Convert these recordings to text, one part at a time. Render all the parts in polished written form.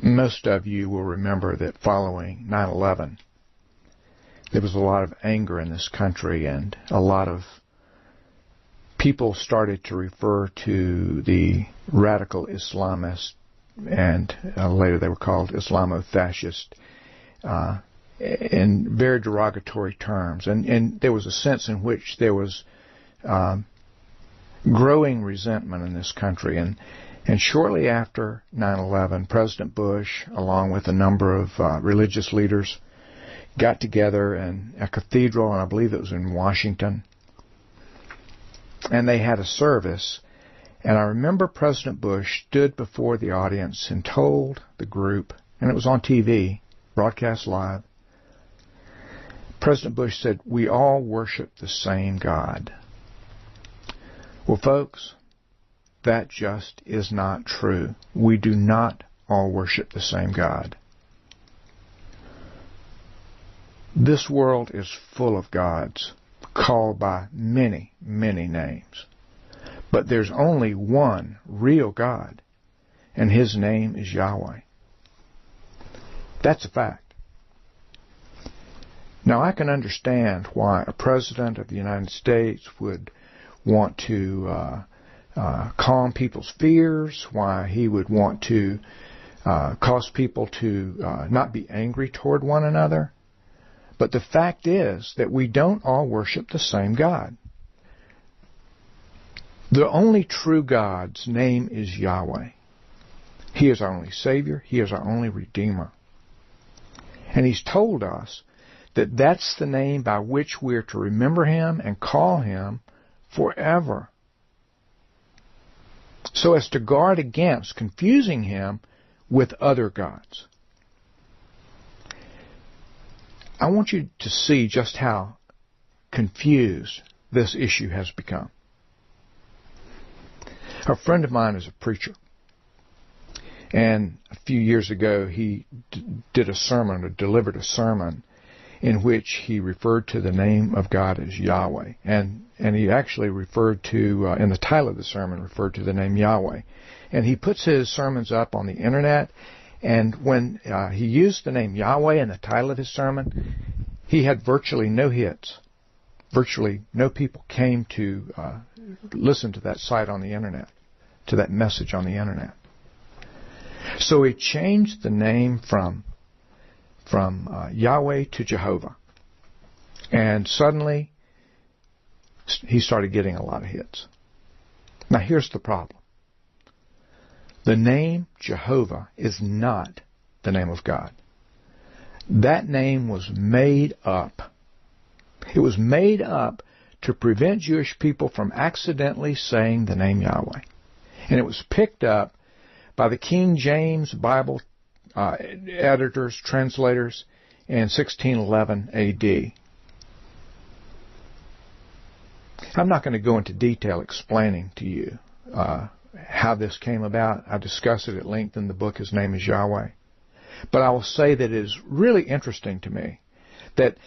Most of you will remember that following 9/11, there was a lot of anger in this country, and a lot of people started to refer to the radical Islamists, and later they were called Islamo-fascist, in very derogatory terms. And there was a sense in which there was growing resentment in this country. And shortly after 9/11, President Bush, along with a number of religious leaders, got together in a cathedral, and I believe it was in Washington, and they had a service. And I remember President Bush stood before the audience and told the group, and it was on TV, broadcast live, President Bush said, "We all worship the same God." Well, folks, that just is not true. We do not all worship the same God. This world is full of gods, called by many, many names. But there's only one real God, and His name is Yahweh. That's a fact. Now, I can understand why a president of the United States would want to calm people's fears, why he would want to cause people to not be angry toward one another. But the fact is that we don't all worship the same God. The only true God's name is Yahweh. He is our only Savior. He is our only Redeemer. And He's told us that that's the name by which we're to remember Him and call Him forever, so as to guard against confusing Him with other gods. I want you to see just how confused this issue has become. A friend of mine is a preacher, and a few years ago he did a sermon, or delivered a sermon, in which he referred to the name of God as Yahweh. And he actually referred to, in the title of the sermon, referred to the name Yahweh. And he puts his sermons up on the internet, and when he used the name Yahweh in the title of his sermon, he had virtually no hits. Virtually no people came to listen to that site on the internet, to that message on the internet. So he changed the name from Yahweh to Jehovah. And suddenly, he started getting a lot of hits. Now here's the problem. The name Jehovah is not the name of God. That name was made up. It was made up to prevent Jewish people from accidentally saying the name Yahweh. And it was picked up by the King James Bible editors, translators, in 1611 A.D. I'm not going to go into detail explaining to you how this came about. I discuss it at length in the book, His Name is Yahweh. But I will say that it is really interesting to me that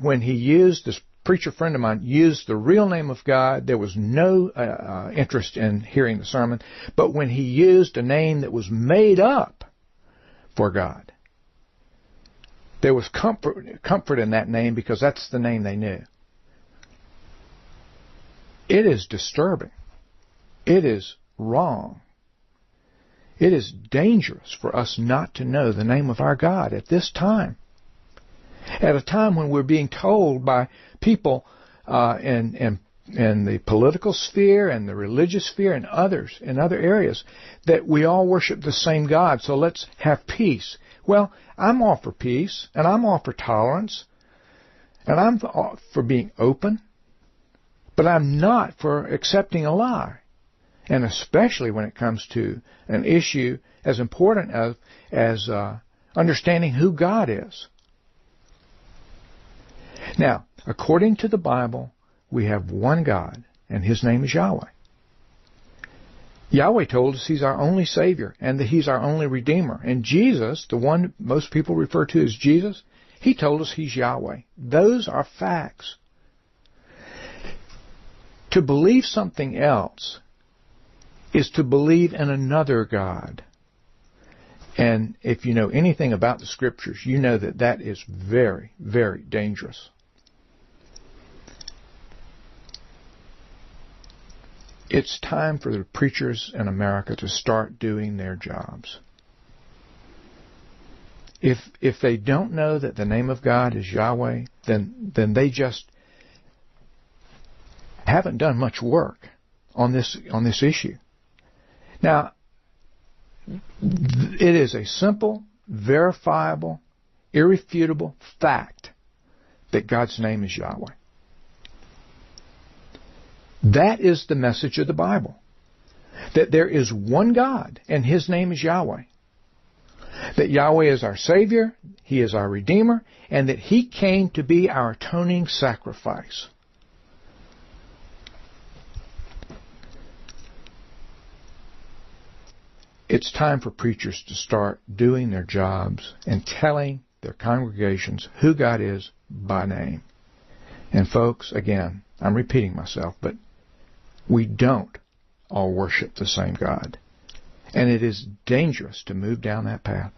when he used, this preacher friend of mine used the real name of God, there was no interest in hearing the sermon. But when he used a name that was made up for God, there was comfort in that name, because that's the name they knew. It is disturbing. It is wrong. It is dangerous for us not to know the name of our God at this time. At a time when we're being told by people in the political sphere and the religious sphere and others in other areas that we all worship the same God, so let's have peace. Well, I'm all for peace, and I'm all for tolerance, and I'm for being open, but I'm not for accepting a lie. And especially when it comes to an issue as important as understanding who God is. Now, according to the Bible, we have one God, and His name is Yahweh. Yahweh told us He's our only Savior, and that He's our only Redeemer. And Jesus, the one most people refer to as Jesus, He told us He's Yahweh. Those are facts. To believe something else is to believe in another God. And if you know anything about the Scriptures, you know that that is very, very dangerous. It's time for the preachers in America to start doing their jobs. If they don't know that the name of God is Yahweh, then they just haven't done much work on this issue. Now, it is a simple, verifiable, irrefutable fact that God's name is Yahweh. That is the message of the Bible. That there is one God, and His name is Yahweh. That Yahweh is our Savior, He is our Redeemer, and that He came to be our atoning sacrifice. It's time for preachers to start doing their jobs and telling their congregations who God is by name. And folks, again, I'm repeating myself, but we don't all worship the same God. And it is dangerous to move down that path.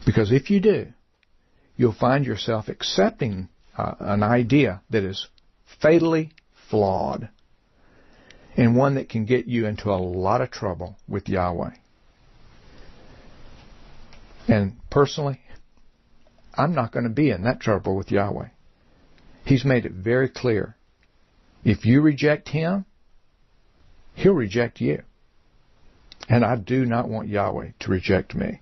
Because if you do, you'll find yourself accepting an idea that is fatally flawed, and one that can get you into a lot of trouble with Yahweh. And personally, I'm not going to be in that trouble with Yahweh. He's made it very clear. If you reject Him, He'll reject you. And I do not want Yahweh to reject me.